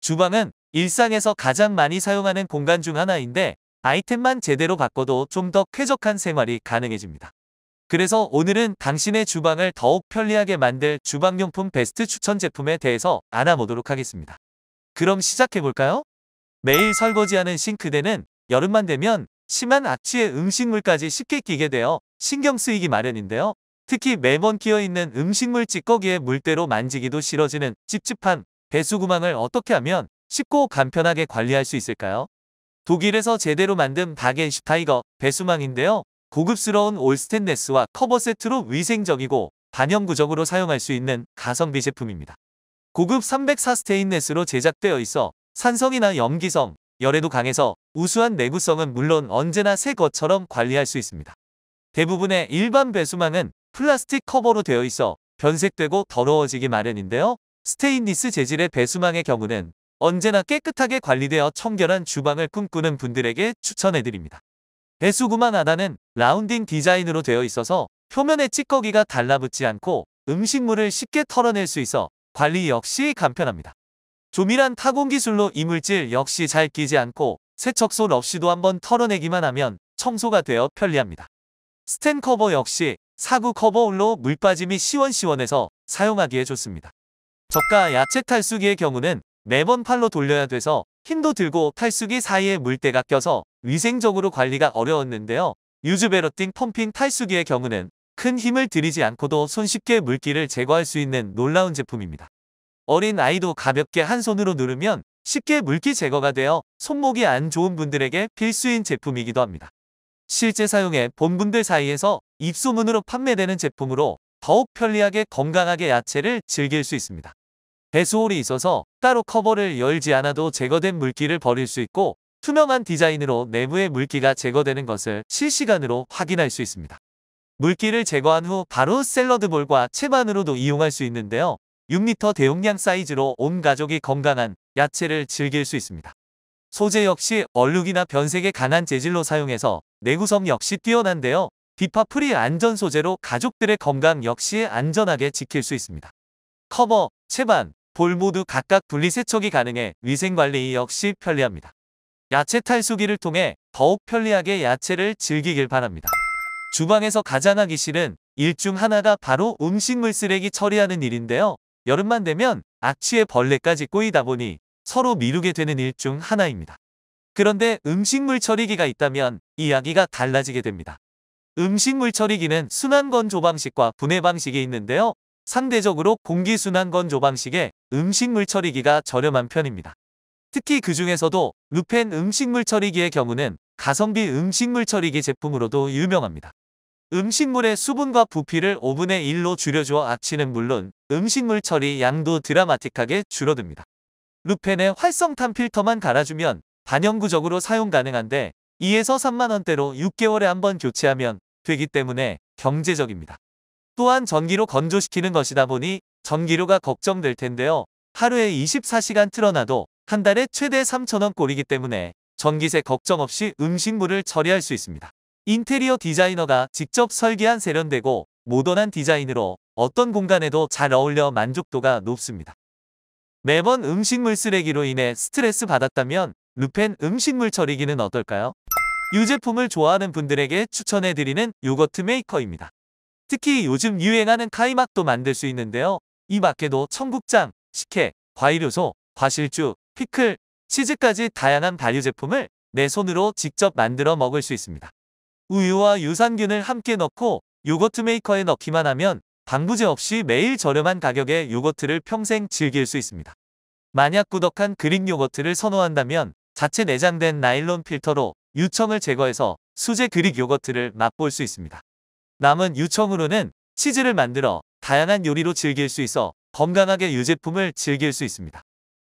주방은 일상에서 가장 많이 사용하는 공간 중 하나인데 아이템만 제대로 바꿔도 좀 더 쾌적한 생활이 가능해집니다. 그래서 오늘은 당신의 주방을 더욱 편리하게 만들 주방용품 베스트 추천 제품에 대해서 알아보도록 하겠습니다. 그럼 시작해볼까요? 매일 설거지하는 싱크대는 여름만 되면 심한 악취에 음식물까지 쉽게 끼게 되어 신경 쓰이기 마련인데요. 특히 매번 끼어있는 음식물 찌꺼기에 물때로 만지기도 싫어지는 찝찝한 배수구망을 어떻게 하면 쉽고 간편하게 관리할 수 있을까요? 독일에서 제대로 만든 바겐슈타이거 배수망인데요. 고급스러운 올 스테인레스와 커버 세트로 위생적이고 반영구적으로 사용할 수 있는 가성비 제품입니다. 고급 304 스테인레스로 제작되어 있어 산성이나 염기성, 열에도 강해서 우수한 내구성은 물론 언제나 새 것처럼 관리할 수 있습니다. 대부분의 일반 배수망은 플라스틱 커버로 되어 있어 변색되고 더러워지기 마련인데요. 스테인리스 재질의 배수망의 경우는 언제나 깨끗하게 관리되어 청결한 주방을 꿈꾸는 분들에게 추천해드립니다. 배수구만 하단은 라운딩 디자인으로 되어 있어서 표면에 찌꺼기가 달라붙지 않고 음식물을 쉽게 털어낼 수 있어 관리 역시 간편합니다. 조밀한 타공 기술로 이물질 역시 잘 끼지 않고 세척손 없이도 한번 털어내기만 하면 청소가 되어 편리합니다. 스텐 커버 역시 사구 커버홀로 물 빠짐이 시원시원해서 사용하기에 좋습니다. 저가 야채 탈수기의 경우는 매번 팔로 돌려야 돼서 힘도 들고 탈수기 사이에 물때가 껴서 위생적으로 관리가 어려웠는데요. 유즈베러띵 펌핑 탈수기의 경우는 큰 힘을 들이지 않고도 손쉽게 물기를 제거할 수 있는 놀라운 제품입니다. 어린 아이도 가볍게 한 손으로 누르면 쉽게 물기 제거가 되어 손목이 안 좋은 분들에게 필수인 제품이기도 합니다. 실제 사용해 본 분들 사이에서 입소문으로 판매되는 제품으로 더욱 편리하게 건강하게 야채를 즐길 수 있습니다. 배수홀이 있어서 따로 커버를 열지 않아도 제거된 물기를 버릴 수 있고 투명한 디자인으로 내부의 물기가 제거되는 것을 실시간으로 확인할 수 있습니다. 물기를 제거한 후 바로 샐러드볼과 채반으로도 이용할 수 있는데요. 6리터 대용량 사이즈로 온 가족이 건강한 야채를 즐길 수 있습니다. 소재 역시 얼룩이나 변색에 강한 재질로 사용해서 내구성 역시 뛰어난데요. 비파 프리 안전 소재로 가족들의 건강 역시 안전하게 지킬 수 있습니다. 커버, 채반, 볼 모두 각각 분리 세척이 가능해 위생관리 역시 편리합니다. 야채 탈수기를 통해 더욱 편리하게 야채를 즐기길 바랍니다. 주방에서 가장 하기 싫은 일 중 하나가 바로 음식물 쓰레기 처리하는 일인데요. 여름만 되면 악취에 벌레까지 꼬이다 보니 서로 미루게 되는 일 중 하나입니다. 그런데 음식물 처리기가 있다면 이야기가 달라지게 됩니다. 음식물 처리기는 순환건조 방식과 분해 방식이 있는데요. 상대적으로 공기순환건조 방식의 음식물 처리기가 저렴한 편입니다. 특히 그 중에서도 루펜 음식물 처리기의 경우는 가성비 음식물 처리기 제품으로도 유명합니다. 음식물의 수분과 부피를 5분의 1로 줄여주어 악취는 물론 음식물 처리 양도 드라마틱하게 줄어듭니다. 루펜의 활성탄 필터만 갈아주면 반영구적으로 사용 가능한데 2에서 3만원대로 6개월에 한번 교체하면 되기 때문에 경제적입니다. 또한 전기로 건조시키는 것이다 보니 전기료가 걱정될 텐데요. 하루에 24시간 틀어놔도 한 달에 최대 3,000원 꼴이기 때문에 전기세 걱정 없이 음식물을 처리할 수 있습니다. 인테리어 디자이너가 직접 설계한 세련되고 모던한 디자인으로 어떤 공간에도 잘 어울려 만족도가 높습니다. 매번 음식물 쓰레기로 인해 스트레스 받았다면 루펜 음식물 처리기는 어떨까요? 이 제품을 좋아하는 분들에게 추천해드리는 요거트 메이커입니다. 특히 요즘 유행하는 카이막도 만들 수 있는데요. 이 밖에도 청국장, 식혜, 과일효소, 과실주, 피클, 치즈까지 다양한 발효 제품을 내 손으로 직접 만들어 먹을 수 있습니다. 우유와 유산균을 함께 넣고 요거트 메이커에 넣기만 하면 방부제 없이 매일 저렴한 가격에 요거트를 평생 즐길 수 있습니다. 만약 꾸덕한 그릭 요거트를 선호한다면 자체 내장된 나일론 필터로 유청을 제거해서 수제 그릭 요거트를 맛볼 수 있습니다. 남은 유청으로는 치즈를 만들어 다양한 요리로 즐길 수 있어 건강하게 이 제품을 즐길 수 있습니다.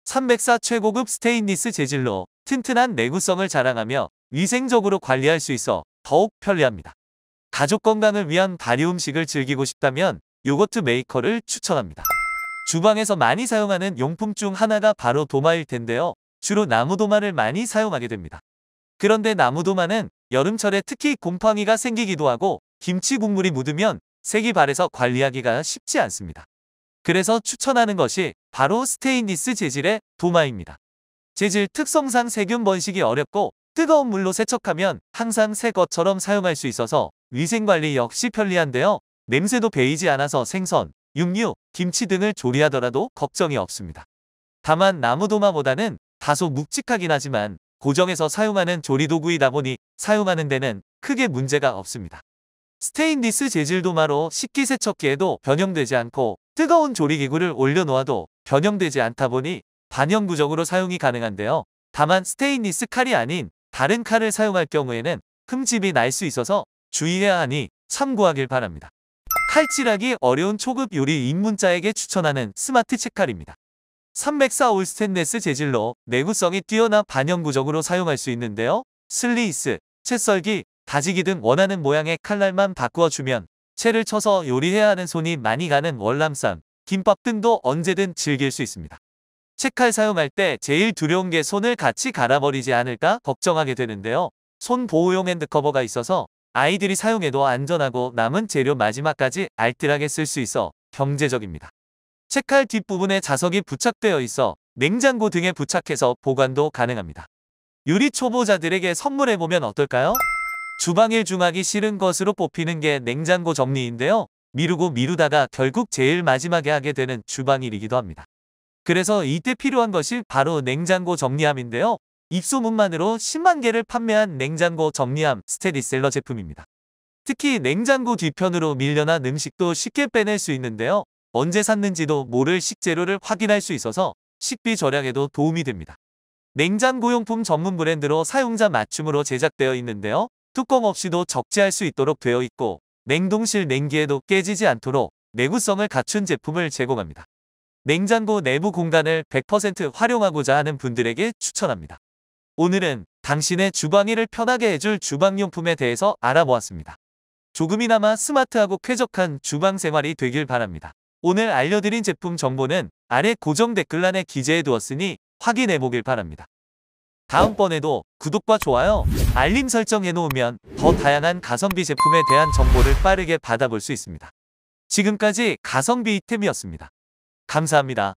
304 최고급 스테인리스 재질로 튼튼한 내구성을 자랑하며 위생적으로 관리할 수 있어 더욱 편리합니다. 가족 건강을 위한 발효 음식을 즐기고 싶다면 요거트 메이커를 추천합니다. 주방에서 많이 사용하는 용품 중 하나가 바로 도마일 텐데요. 주로 나무도마를 많이 사용하게 됩니다. 그런데 나무도마는 여름철에 특히 곰팡이가 생기기도 하고 김치 국물이 묻으면 색이 바래서 관리하기가 쉽지 않습니다. 그래서 추천하는 것이 바로 스테인리스 재질의 도마입니다. 재질 특성상 세균 번식이 어렵고 뜨거운 물로 세척하면 항상 새 것처럼 사용할 수 있어서 위생관리 역시 편리한데요. 냄새도 배이지 않아서 생선, 육류, 김치 등을 조리하더라도 걱정이 없습니다. 다만 나무도마보다는 다소 묵직하긴 하지만 고정해서 사용하는 조리도구이다 보니 사용하는 데는 크게 문제가 없습니다. 스테인리스 재질 도마로 식기세척기에도 변형되지 않고 뜨거운 조리기구를 올려놓아도 변형되지 않다 보니 반영구적으로 사용이 가능한데요. 다만 스테인리스 칼이 아닌 다른 칼을 사용할 경우에는 흠집이 날 수 있어서 주의해야 하니 참고하길 바랍니다. 칼질하기 어려운 초급 요리 입문자에게 추천하는 스마트 채칼입니다. 304올 스테인리스 재질로 내구성이 뛰어나 반영구적으로 사용할 수 있는데요. 슬리이스, 채썰기, 다지기 등 원하는 모양의 칼날만 바꾸어주면 채를 쳐서 요리해야 하는 손이 많이 가는 월남쌈, 김밥 등도 언제든 즐길 수 있습니다. 채칼 사용할 때 제일 두려운 게 손을 같이 갈아버리지 않을까 걱정하게 되는데요. 손 보호용 핸드커버가 있어서 아이들이 사용해도 안전하고 남은 재료 마지막까지 알뜰하게 쓸 수 있어 경제적입니다. 채칼 뒷부분에 자석이 부착되어 있어 냉장고 등에 부착해서 보관도 가능합니다. 요리 초보자들에게 선물해보면 어떨까요? 주방일 중 하기 싫은 것으로 뽑히는 게 냉장고 정리인데요. 미루고 미루다가 결국 제일 마지막에 하게 되는 주방일이기도 합니다. 그래서 이때 필요한 것이 바로 냉장고 정리함인데요. 입소문만으로 10만 개를 판매한 냉장고 정리함 스테디셀러 제품입니다. 특히 냉장고 뒤편으로 밀려난 음식도 쉽게 빼낼 수 있는데요. 언제 샀는지도 모를 식재료를 확인할 수 있어서 식비 절약에도 도움이 됩니다. 냉장고용품 전문 브랜드로 사용자 맞춤으로 제작되어 있는데요. 뚜껑 없이도 적재할 수 있도록 되어 있고 냉동실 냉기에도 깨지지 않도록 내구성을 갖춘 제품을 제공합니다. 냉장고 내부 공간을 100% 활용하고자 하는 분들에게 추천합니다. 오늘은 당신의 주방일을 편하게 해줄 주방용품에 대해서 알아보았습니다. 조금이나마 스마트하고 쾌적한 주방 생활이 되길 바랍니다. 오늘 알려드린 제품 정보는 아래 고정 댓글란에 기재해 두었으니 확인해 보길 바랍니다. 다음번에도 구독과 좋아요, 알림 설정 해놓으면 더 다양한 가성비 제품에 대한 정보를 빠르게 받아볼 수 있습니다. 지금까지 가성비 이템이었습니다. 감사합니다.